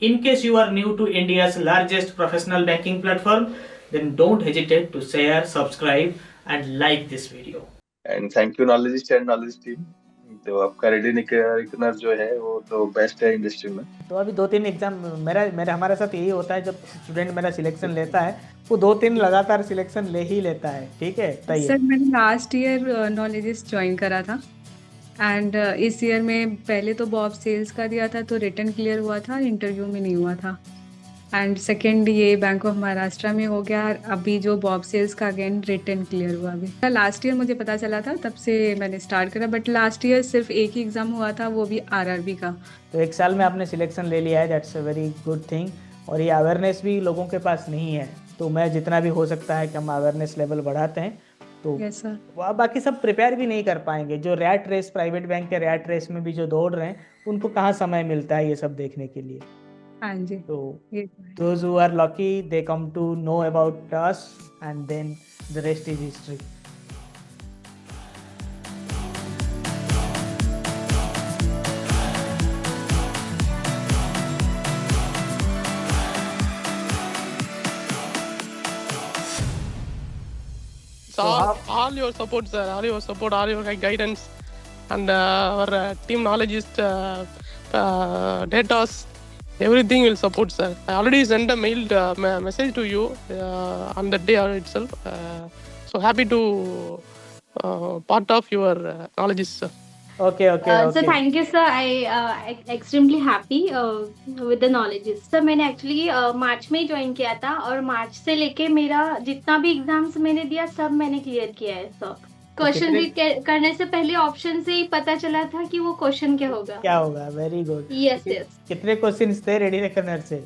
In case you are new to India's largest professional banking platform, then don't hesitate to share, subscribe, and like this video. And thank you Knowledgeist and knowledge team. तो आपका ready निकनर जो है वो तो best है industry में। तो अभी 2-3 एग्जाम मेरा मेरा हमारे साथ यही होता है, जब स्टूडेंट मेरा सिलेक्शन लेता है वो 2-3 लगातार सिलेक्शन ले ही लेता है। ठीक है, बताइए। सर मैंने लास्ट ईयर नॉलेजिस्ट ज्वाइन करा था एंड इस ईयर में पहले तो बॉब सेल्स का दिया था तो रिटन क्लियर हुआ था, इंटरव्यू में नहीं हुआ था। एंड सेकेंड ये बैंक ऑफ महाराष्ट्र में हो गया, अभी जो बॉब सेल्स का अगेन रिटन क्लियर हुआ। अभी लास्ट ईयर मुझे पता चला था, तब से मैंने स्टार्ट करा, बट लास्ट ईयर सिर्फ एक ही एग्ज़ाम हुआ था, वो भी आरआरबी का। तो एक साल में आपने सिलेक्शन ले लिया है, that's a very good thing. और ये अवेयरनेस भी लोगों के पास नहीं है, तो मैं जितना भी हो सकता है कि हम अवेयरनेस लेवल बढ़ाते हैं। तो यस सर। बाकी सब प्रिपेयर भी नहीं कर पाएंगे। जो रैट रेस, प्राइवेट बैंक के रैट रेस में भी जो दौड़ रहे हैं, उनको कहाँ समय मिलता है ये सब देखने के लिए। हाँ जी। तो ये तो है। those who are lucky, they come to know about us, and then the rest is history. So all your support, sir, all your support, all your guidance, and our team knowledge is data, everything will support, sir. I already sent a message to you on the day itself. So happy to part of your knowledge, sir. Okay. So thank you sir, I extremely happy with the knowledges. Sir मैंने actually मार्च में ही join किया था और मार्च से लेके मेरा जितना भी एग्जाम्स मैंने दिया सब मैंने क्लियर किया है सर। क्वेश्चन रीड करने से पहले ऑप्शन से ही पता चला था कि वो क्वेश्चन क्या होगा। Very good. यस। कितने क्वेश्चंस थे रेडी रेकनर से?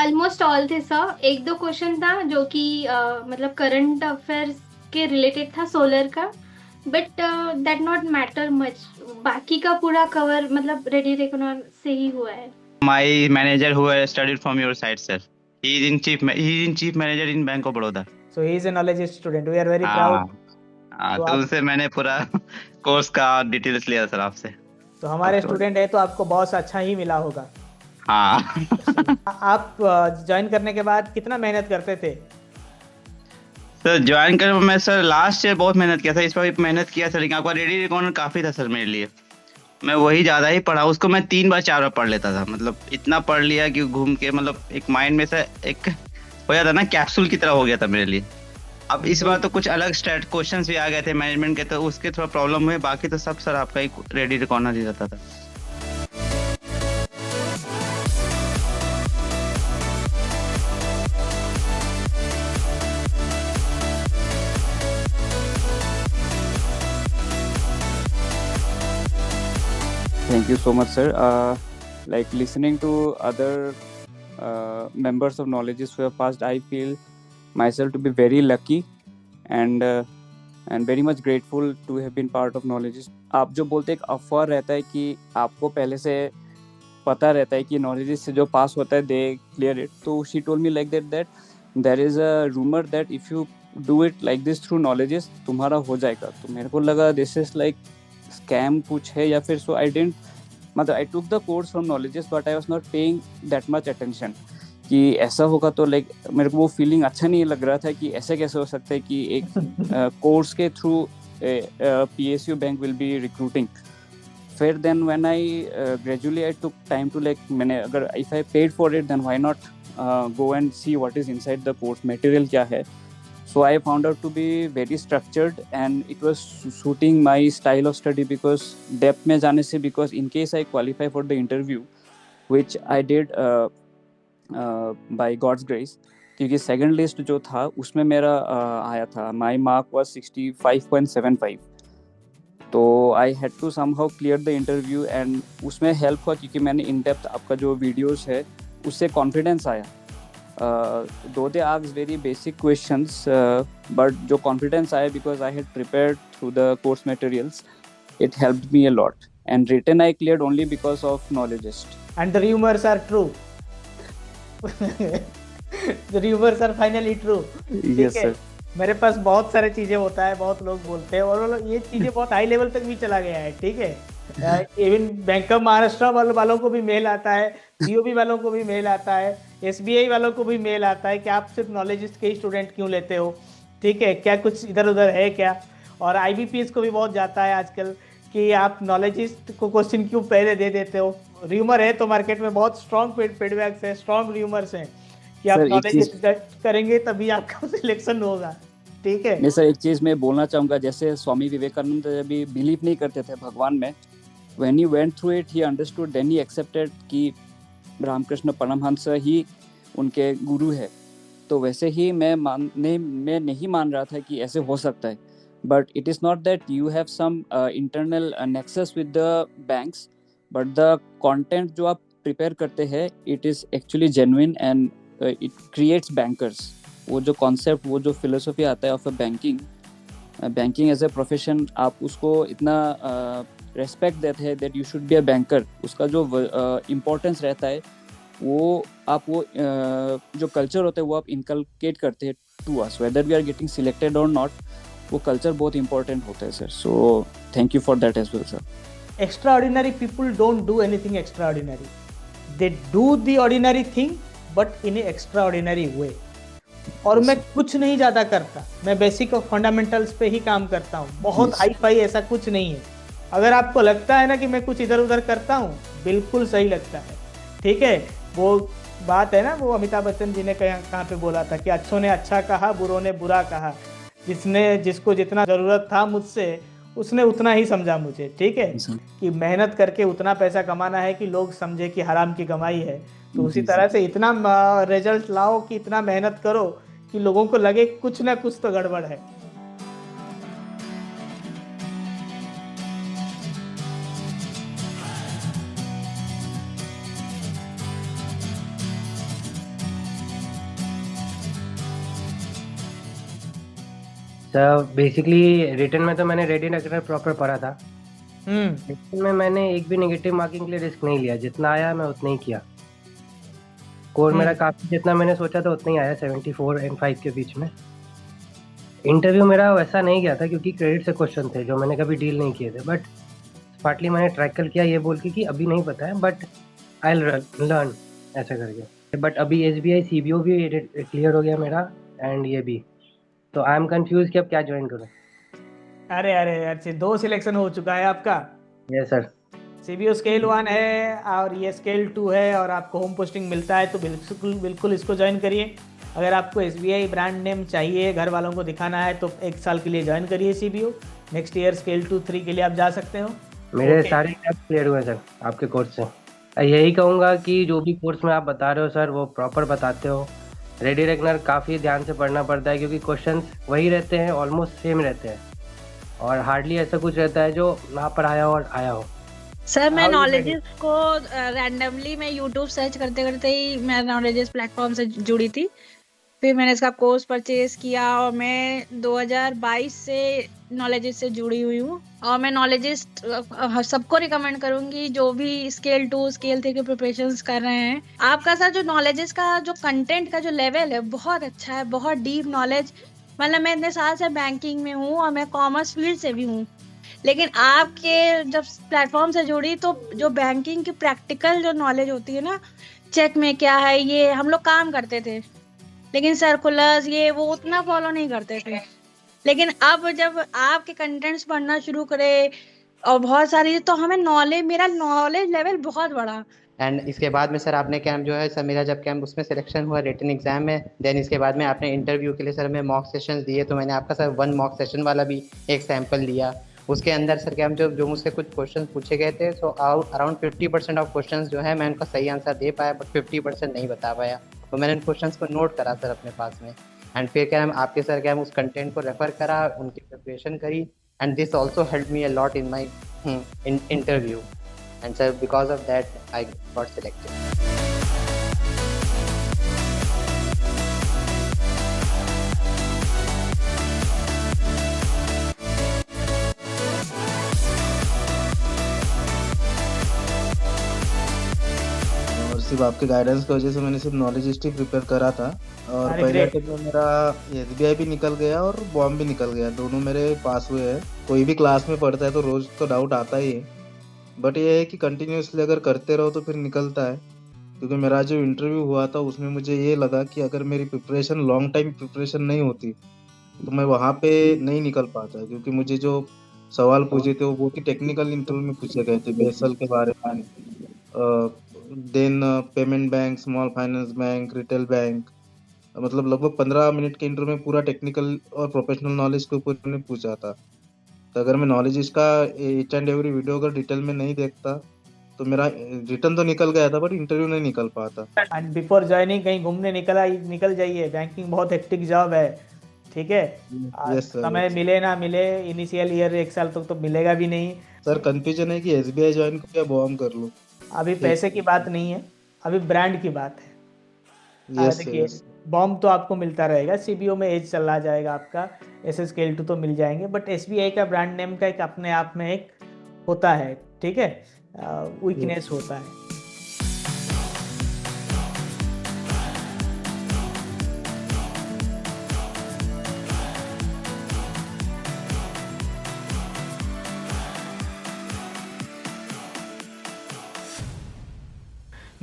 ऑलमोस्ट ऑल थे सर। एक दो क्वेश्चन था जो कि मतलब करंट अफेयर्स के रिलेटेड था, सोलर का, but that not matter much. बाकी का पूरा कवर मतलब रेडी रेकनर से ही हुआ है। My manager who I studied from your side, sir. He is in chief manager in Bank of Baroda. So he is a knowledge student. We are very proud. तो उनसे मैंने पूरा course का details लिया sir आपसे। तो हमारे student है तो आपको बॉस अच्छा ही मिला होगा। हाँ। आप ज्वाइन करने के बाद कितना मेहनत करते थे? सर ज्वाइन कर मैं सर लास्ट ईयर बहुत मेहनत किया था, इस बार भी मेहनत किया सर, लेकिन आपका रेडी रिकॉर्ड काफ़ी था सर मेरे लिए। मैं वही ज़्यादा ही पढ़ा, उसको मैं 3 बार 4 बार पढ़ लेता था, मतलब इतना पढ़ लिया कि घूम के मतलब एक माइंड में से एक हो जाता ना, कैप्सूल की तरह हो गया था मेरे लिए। अब इस बार तो कुछ अलग स्टेट क्वेश्चंस भी आ गए थे मैनेजमेंट के, तो उसके थोड़ा प्रॉब्लम हुए, बाकी तो सब सर आपका ही रेडी रिकॉर्ड ही रहता था। Thank you so much, sir. Like listening to other members of knowledges who have passed, I feel myself to be very lucky and very much grateful to have been part of knowledges. आप जो बोलते एक अफवाह रहता है कि आपको पहले से पता रहता है कि knowledges से जो पास होता है they clear it. तो she told me like that there is a rumor that if you do it like this through knowledges तुम्हारा हो जाएगा। तो मेरे को लगा this is like स्कैम कुछ है या फिर, सो आई डेंट, मतलब I took the course from Knowledges but I was not paying that much attention कि ऐसा होगा। तो लाइक मेरे को वो फीलिंग अच्छा नहीं लग रहा था कि ऐसे कैसे हो सकता है कि एक कोर्स के through PSU bank will be recruiting. फिर then when I gradually I took time to like, मैंने अगर if I paid for it then why not go and see what is inside the course material क्या है। So I found out to be very structured and it was suiting my style of study because depth में जाने से, because in case I qualify for the interview which I did by God's grace, क्योंकि second list जो था उसमें मेरा आया था, my mark was 65.75, तो I had to somehow clear the interview and उसमें help हुआ क्योंकि मैंने in depth आपका जो videos है उससे confidence आया। Though they asked very basic questions, but जो confidence आया because I had prepared through the course materials, it helped me a lot. And written I cleared only because of knowledgeist. And the rumors are true. The rumors are finally true. Yes sir. मेरे पास बहुत सारे चीजें होता है, बहुत लोग बोलते हैं और ये चीजें बहुत हाई लेवल तक भी चला गया है। ठीक है, इवन बैंक ऑफ महाराष्ट्र वालों को भी मेल आता है, सीओबी वालों को भी मेल आता है, एसबीआई वालों को भी मेल आता है कि आप सिर्फ नॉलेजिस्ट के ही स्टूडेंट क्यों लेते हो, ठीक है, क्या कुछ इधर उधर है क्या। और आईबीपीएस को भी बहुत जाता है आजकल कि आप नॉलेजिस्ट को क्वेश्चन क्यों पहले दे देते हो। र्यूमर है तो मार्केट में बहुत स्ट्रॉन्ग फीडबैक्स है, स्ट्रॉन्ग र्यूमर्स हैं कि आप सर, एक नॉलेजिस्ट करेंगे तभी आपका सिलेक्शन होगा, ठीक है। नहीं सर, एक चीज़ मैं बोलना चाहूँगा, जैसे स्वामी विवेकानंद अभी बिलीव नहीं करते थे भगवान में, when he went through it he understood, then he accepted कि रामकृष्ण परमहंस ही उनके गुरु है। तो वैसे ही मैं नहीं मान रहा था कि ऐसे हो सकता है, but it is not that you have some internal nexus with the banks, but the content जो आप प्रिपेयर करते हैं it is actually genuine and it creates bankers. वो जो कॉन्सेप्ट, वो जो फिलोसफी आता है of a banking as a profession, आप उसको इतना रेस्पेक्ट देते हैं that you should be a banker, उसका जो इम्पोर्टेंस रहता है वो आप जो कल्चर होता है वो आप इनकलकेट करते हैं to us, whether we are getting selected और नॉट। वो कल्चर बहुत इंपॉर्टेंट होता है sir. So thank you for that as well sir. Extraordinary people don't do anything extraordinary, they do the ordinary thing but in a extraordinary way. और मैं कुछ नहीं ज़्यादा करता, मैं बेसिक और फंडामेंटल्स पे ही काम करता हूँ, बहुत हाई फाई ऐसा कुछ नहीं है। अगर आपको लगता है ना कि मैं कुछ इधर उधर करता हूँ, बिल्कुल सही लगता है, ठीक है। वो बात है ना, वो अमिताभ बच्चन जी ने कहाँ पे बोला था कि अच्छों ने अच्छा कहा, बुरों ने बुरा कहा, जिसको जितना ज़रूरत था मुझसे उसने उतना ही समझा मुझे, ठीक है। कि मेहनत करके उतना पैसा कमाना है कि लोग समझे कि हराम की कमाई है। तो उसी तरह से इतना रिजल्ट लाओ कि इतना मेहनत करो कि लोगों को लगे कुछ ना कुछ तो गड़बड़ है। सर बेसिकली रिटर्न में तो मैंने रेडी रखना प्रॉपर पढ़ा था, लेकिन मैंने एक भी नेगेटिव मार्किंग के लिए रिस्क नहीं लिया। जितना आया मैं उतना ही किया। स्कोर मेरा काफ़ी, जितना मैंने सोचा था उतना ही आया, 74 और 5 के बीच में। इंटरव्यू मेरा वैसा नहीं गया था क्योंकि क्रेडिट से क्वेश्चन थे जो मैंने कभी डील नहीं किए थे, बट स्मार्टली मैंने ट्रैकल किया ये बोल के कि अभी नहीं पता है बट आई लर्न ऐसा करके। बट अभी SBI CBO भी क्लियर हो गया मेरा एंड ये भी, तो आई एम कंफ्यूज कि अब क्या ज्वाइन करूँ। अरे अच्छे 2 सिलेक्शन हो चुका है आपका। Yes sir. CBO स्केल 1 है और ये स्केल 2 है और आपको होम पोस्टिंग मिलता है, तो बिल्कुल इसको ज्वाइन करिए। अगर आपको SBI ब्रांड नेम चाहिए, घर वालों को दिखाना है, तो 1 साल के लिए ज्वाइन करिए CBO। नेक्स्ट ईयर स्केल 2, 3 के लिए आप जा सकते हो। मेरे सारे एग्जाम क्लियर हुए सर आपके कोर्स से। यही कहूँगा कि जो भी कोर्स में आप बता रहे हो सर वो प्रॉपर बताते हो। रेडी रेगनर काफ़ी ध्यान से पढ़ना पड़ता है क्योंकि क्वेश्चंस वही रहते हैं, ऑलमोस्ट सेम रहते हैं, और हार्डली ऐसा कुछ रहता है जो ना पढ़ाया और आया हो। सर मैं नॉलेजेस को रैंडमली मैं यूट्यूब सर्च करते करते ही मैं नॉलेजेस प्लेटफॉर्म से जुड़ी थी, फिर मैंने इसका कोर्स परचेज किया और मैं 2022 से नॉलेजेस से जुड़ी हुई हूँ। और मैं नॉलेजेस सबको रिकमेंड करूँगी जो भी स्केल 2 स्केल 3 के प्रिपरेशंस कर रहे हैं। आपका सर जो नॉलेजेस का जो कंटेंट का जो लेवल है बहुत अच्छा है, बहुत डीप नॉलेज। मतलब मैं इतने साल से बैंकिंग में हूँ और मैं कॉमर्स फील्ड से भी हूँ, लेकिन आपके जब प्लेटफॉर्म से जुड़ी तो जो बैंकिंग की प्रैक्टिकल जो नॉलेज होती है ना, चेक में क्या है ये हम लोग काम करते थे, लेकिन सर्कुलर्स ये वो उतना फॉलो नहीं करते थे। लेकिन अब जब आपके कंटेंट्स पढ़ना शुरू करे और बहुत सारी, तो हमें मेरा नॉलेज लेवल बहुत बढ़ा। एंड इसके बाद में सर आपने कैंप जो है सर, मेरा जब कैंप उसमें सिलेक्शन हुआ रिटन एग्जाम में, देन इसके बाद में आपने इंटरव्यू के लिए सर मैं मॉक सेशंस दिए, तो मैंने आपका सर 1 मॉक सेशन वाला भी एक सैंपल लिया। उसके अंदर सर क्या जो मुझसे कुछ क्वेश्चन पूछे गए थे, सो अराउंड 50% ऑफ क्वेश्चंस जो है मैं उनका सही आंसर दे पाया, बट 50% नहीं बता पाया। तो मैंने उन क्वेश्चंस को नोट करा सर अपने पास में, एंड फिर क्या हम आपके सर क्या हम उस कंटेंट को रेफर करा, उनकी प्रिपरेशन करी, and this also help me a lot in my interview, and sir because of that I got selected. सिर्फ आपके गाइडेंस की वजह से मैंने सिर्फ नॉलेज हिस्ट्री प्रिपेयर करा था, और पहले अटेम्प्ट में मेरा SBI भी निकल गया और बॉम्ब भी निकल गया, दोनों मेरे पास हुए हैं। कोई भी क्लास में पढ़ता है तो रोज तो डाउट आता ही है, बट ये है कि कंटिन्यूअसली अगर करते रहो तो फिर निकलता है। क्योंकि मेरा जो इंटरव्यू हुआ था उसमें मुझे ये लगा कि अगर मेरी प्रिपरेशन लॉन्ग टाइम प्रिपरेशन नहीं होती तो मैं वहाँ पे नहीं निकल पाता, क्योंकि मुझे जो सवाल पूछे थे वो बहुत ही टेक्निकल इंटरव्यू में पूछे गए थे, बेसल के बारे में, then payment bank, small finance bank, retail bank. मतलब लगभग 15 मिनट के इंटरव्यू में पूरा टेक्निकल और प्रोफेशनल नॉलेज के ऊपर उन्होंने पूछा था। तो अगर मैं नॉलेज इसका ईच एंड एवरी वीडियो अगर डिटेल में नहीं देखता तो मेरा रिटर्न तो निकल गया था बट इंटरव्यू नहीं निकल पाता। एंड बिफोर ज्वाइनिंग कहीं घूमने निकल जाइए, बैंकिंग बहुत हेक्टिक जॉब है, ठीक है। Yes sir. समय मिले ना मिले, इनिशियल ईयर 1 साल तक तो मिलेगा भी नहीं। सर कंफ्यूजन है कि एसबीआई ज्वाइन करूं या बॉम कर लूं। अभी पैसे की बात नहीं है, अभी ब्रांड की बात है। यस देखिए सर। बॉम्ब तो आपको मिलता रहेगा, सीबीओ में एज चला जाएगा आपका, SSKL2 तो मिल जाएंगे, बट एसबीआई का ब्रांड नेम का एक अपने आप में एक होता है, ठीक है, वीकनेस होता है।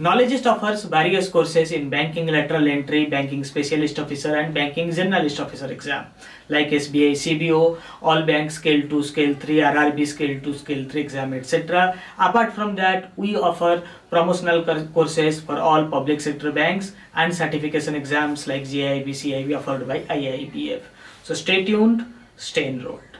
Knowledgeist offers various courses in banking lateral entry, banking specialist officer and banking generalist officer exam like SBI, CBO, all bank scale 2, scale 3, RRB scale 2, scale 3 exam, etc. Apart from that, we offer promotional courses for all public sector banks and certification exams like GIB, CIB offered by IIBF. So stay tuned, stay enrolled.